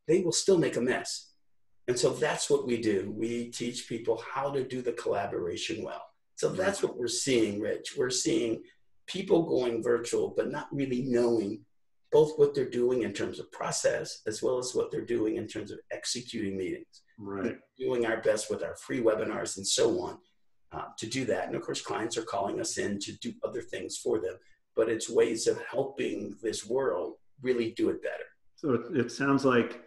[SPEAKER 2] they will still make a mess. And so that's what we do. We teach people how to do the collaboration well. So that's what we're seeing, Rich. We're seeing people going virtual, but not really knowing both what they're doing in terms of process, as well as what they're doing in terms of executing meetings. Right. Doing our best with our free webinars and so on to do that. And of course, clients are calling us in to do other things for them, but it's ways of helping this world really do it better.
[SPEAKER 1] So it sounds like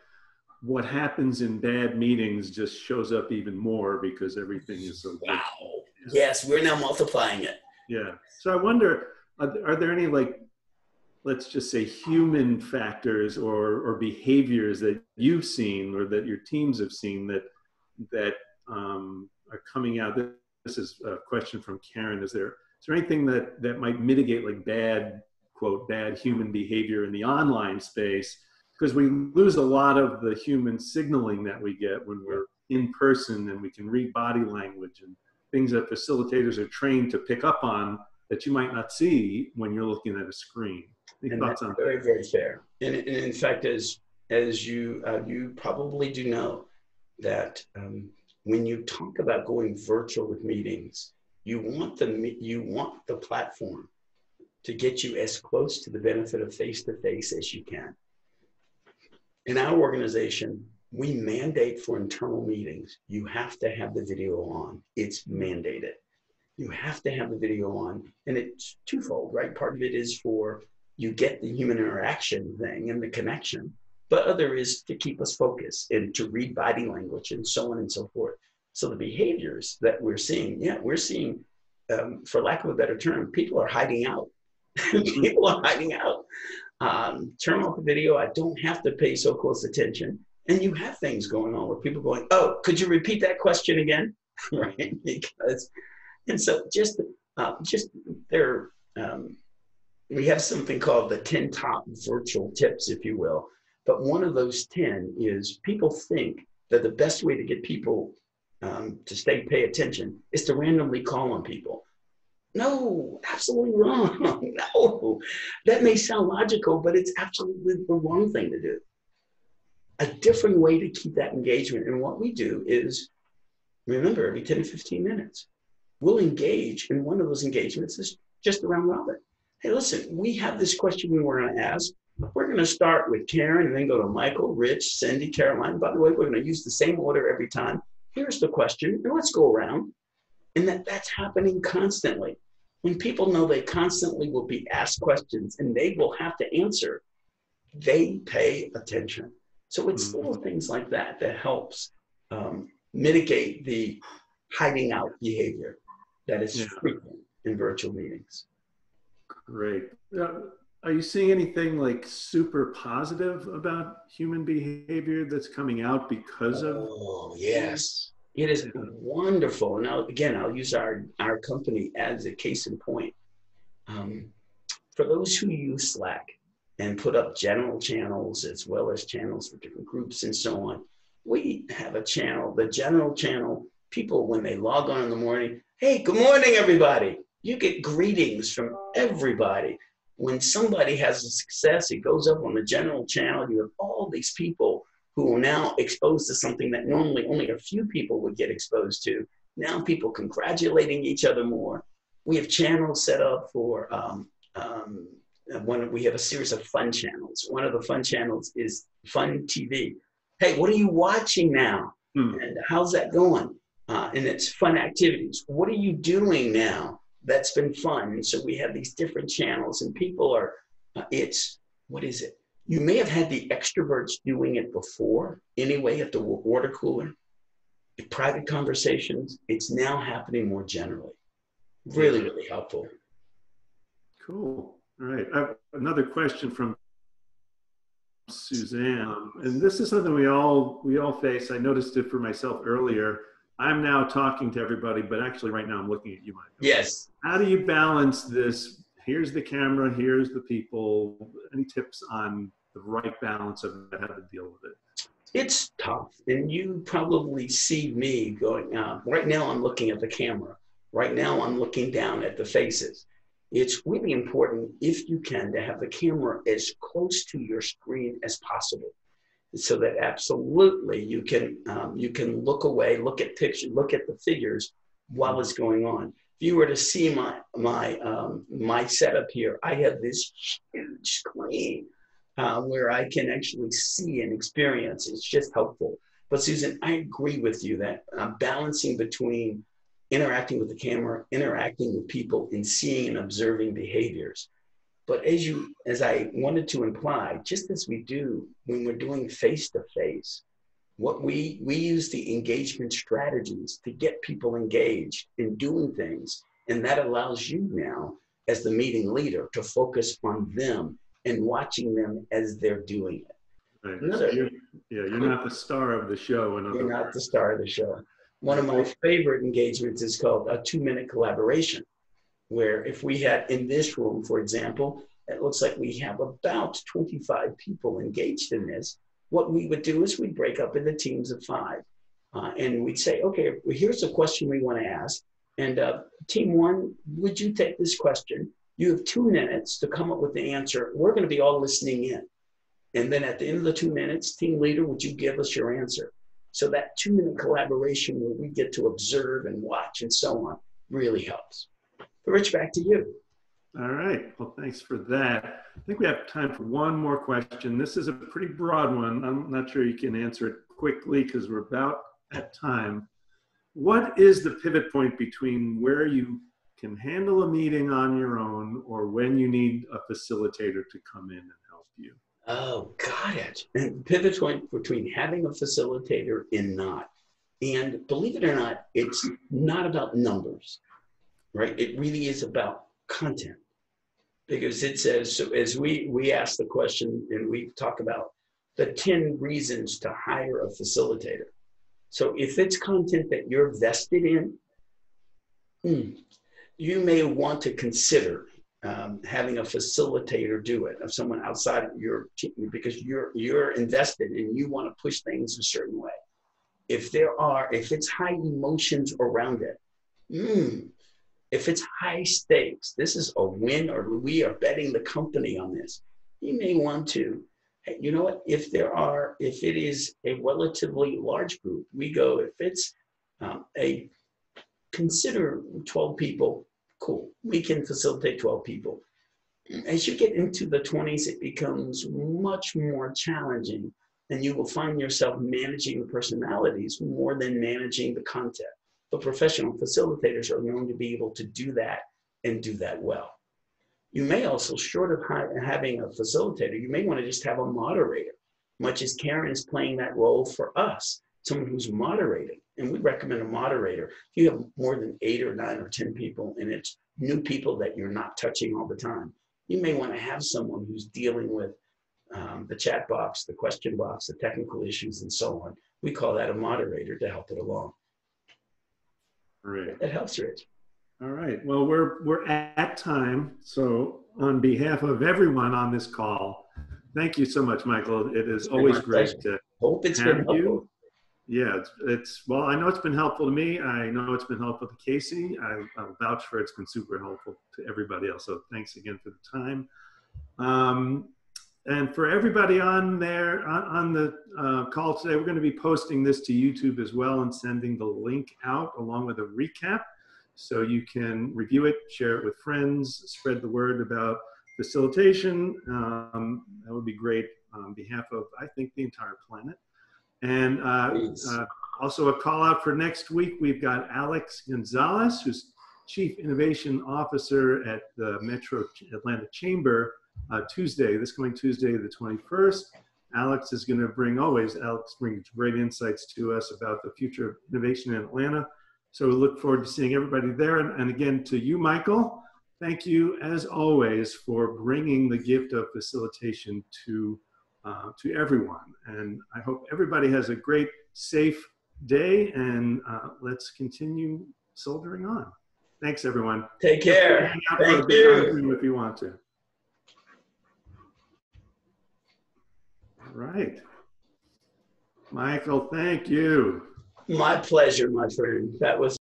[SPEAKER 1] what happens in bad meetings just shows up even more because everything is so
[SPEAKER 2] wow. Yeah. Yes, we're now multiplying it.
[SPEAKER 1] Yeah. So I wonder, are there any, like, let's just say human factors or behaviors that you've seen or that your teams have seen that are coming out? This is a question from Karen. Is there anything that might mitigate like bad quote, bad human behavior in the online space, because we lose a lot of the human signaling that we get when we're in person, and we can read body language and things that facilitators are trained to pick up on that you might not see when you're looking at a screen. Any thoughts on that?
[SPEAKER 2] Very, very fair. And in fact, as you probably do know, that when you talk about going virtual with meetings, you want the platform to get you as close to the benefit of face-to-face as you can. In our organization, we mandate for internal meetings, you have to have the video on. It's mandated. You have to have the video on, and it's twofold, right? Part of it is for you get the human interaction thing and the connection, but other is to keep us focused and to read body language and so on and so forth. So the behaviors that we're seeing, for lack of a better term, people are hiding out. People are hiding out. Turn off the video. I don't have to pay so close attention. And you have things going on where people going, oh, could you repeat that question again? Right? And so we have something called the 10 top virtual tips, if you will. But one of those 10 is people think that the best way to get people to pay attention is to randomly call on people. No, absolutely wrong. No, that may sound logical, but it's absolutely the wrong thing to do. A different way to keep that engagement. And what we do is, remember, every 10 to 15 minutes, we'll engage, and one of those engagements is just around robin. Hey, listen, we have this question we were going to ask. We're going to start with Karen and then go to Michael, Rich, Cindy, Caroline. By the way, we're going to use the same order every time. Here's the question, and let's go around. And that's happening constantly. When people know they constantly will be asked questions and they will have to answer, they pay attention. So it's little things like that that helps mitigate the hiding out behavior that is frequent in virtual meetings.
[SPEAKER 1] Great. Are you seeing anything like super positive about human behavior that's coming out because of?
[SPEAKER 2] Oh, yes. It is wonderful. And now, again, I'll use our company as a case in point. For those who use Slack and put up general channels as well as channels for different groups and so on, we have a channel, the general channel. People, when they log on in the morning, hey, good morning, everybody. You get greetings from everybody. When somebody has a success, it goes up on the general channel. You have all these people who are now exposed to something that normally only a few people would get exposed to. Now people congratulating each other more. We have channels set up for, we have a series of fun channels. One of the fun channels is Fun TV. Hey, what are you watching now? And how's that going? And it's fun activities. What are you doing now? That's been fun. And so we have these different channels, and people are, what is it? You may have had the extroverts doing it before anyway at the water cooler, in private conversations. It's now happening more generally. Really, really helpful.
[SPEAKER 1] Cool. All right. I have another question from Suzanne. And this is something we all face. I noticed it for myself earlier. I'm now talking to everybody, but actually right now I'm looking at you, Michael.
[SPEAKER 2] Yes.
[SPEAKER 1] How do you balance this? Here's the camera, here's the people. Any tips on the right balance of how to deal with it?
[SPEAKER 2] It's tough. And you probably see me going, right now I'm looking at the camera. Right now I'm looking down at the faces. It's really important, if you can, to have the camera as close to your screen as possible, so that absolutely you can look away, look at pictures, look at the figures while it's going on. If you were to see my setup here, I have this huge screen where I can actually see and experience. It's just helpful. But Susan, I agree with you that balancing between interacting with the camera, interacting with people, and seeing and observing behaviors. But as I wanted to imply, just as we do when we're doing face-to-face, what we use the engagement strategies to get people engaged in doing things. And that allows you now, as the meeting leader, to focus on them and watching them as they're doing it.
[SPEAKER 1] Right. You're not the star of the show.
[SPEAKER 2] You're not the star of the show. One of my favorite engagements is called a 2-minute collaboration, where if we had in this room, for example, it looks like we have about 25 people engaged in this. What we would do is we'd break up into teams of 5. And we'd say, okay, well, here's a question we want to ask. And team 1, would you take this question? You have 2 minutes to come up with the answer. We're going to be all listening in. And then at the end of the 2 minutes, team leader, would you give us your answer? So that 2-minute collaboration where we get to observe and watch and so on really helps. But Rich, back to you.
[SPEAKER 1] All right. Well, thanks for that. I think we have time for one more question. This is a pretty broad one. I'm not sure you can answer it quickly because we're about at time. What is the pivot point between where you can handle a meeting on your own or when you need a facilitator to come in and help you?
[SPEAKER 2] Oh, got it. And pivot point between having a facilitator and not. And believe it or not, it's not about numbers, right? It really is about content. Because it says, so as we ask the question and we talk about the 10 reasons to hire a facilitator. So if it's content that you're vested in, you may want to consider having a facilitator do it, of someone outside of your team, because you're invested and you want to push things a certain way. If it's high emotions around it, if it's high stakes, this is a win or we are betting the company on this, you may want to, hey, you know what, if it is a relatively large group, we go, if it's consider 12 people, cool, we can facilitate 12 people. As you get into the 20s, it becomes much more challenging and you will find yourself managing the personalities more than managing the content. But professional facilitators are known to be able to do that and do that well. You may also, short of having a facilitator, you may want to just have a moderator, much as Karen is playing that role for us, someone who's moderating. And we recommend a moderator. If you have more than 8 or 9 or 10 people and it's new people that you're not touching all the time, you may want to have someone who's dealing with the chat box, the question box, the technical issues, and so on. We call that a moderator to help it along.
[SPEAKER 1] Great.
[SPEAKER 2] That helps, Rich.
[SPEAKER 1] All right. Well, we're at time. So on behalf of everyone on this call, thank you so much, Michael. It is always great to
[SPEAKER 2] hope it's been helpful.
[SPEAKER 1] You. Yeah, well, I know it's been helpful to me. I know it's been helpful to Casey. I'll vouch for it's been super helpful to everybody else. So thanks again for the time. And for everybody on there, on the call today, we're going to be posting this to YouTube as well and sending the link out along with a recap. So you can review it, share it with friends, spread the word about facilitation. That would be great on behalf of, I think, the entire planet. And also a call out for next week, we've got Alex Gonzalez, who's Chief Innovation Officer at the Metro Atlanta Chamber, this coming Tuesday, the 21st. Alex is going to Alex brings great insights to us about the future of innovation in Atlanta. So we look forward to seeing everybody there. And again, to you, Michael, thank you as always for bringing the gift of facilitation to everyone. And I hope everybody has a great, safe day, and let's continue soldiering on. Thanks, everyone.
[SPEAKER 2] Take care. Thank you.
[SPEAKER 1] If you want to. All right. Michael, thank you.
[SPEAKER 2] My pleasure, my friend. That was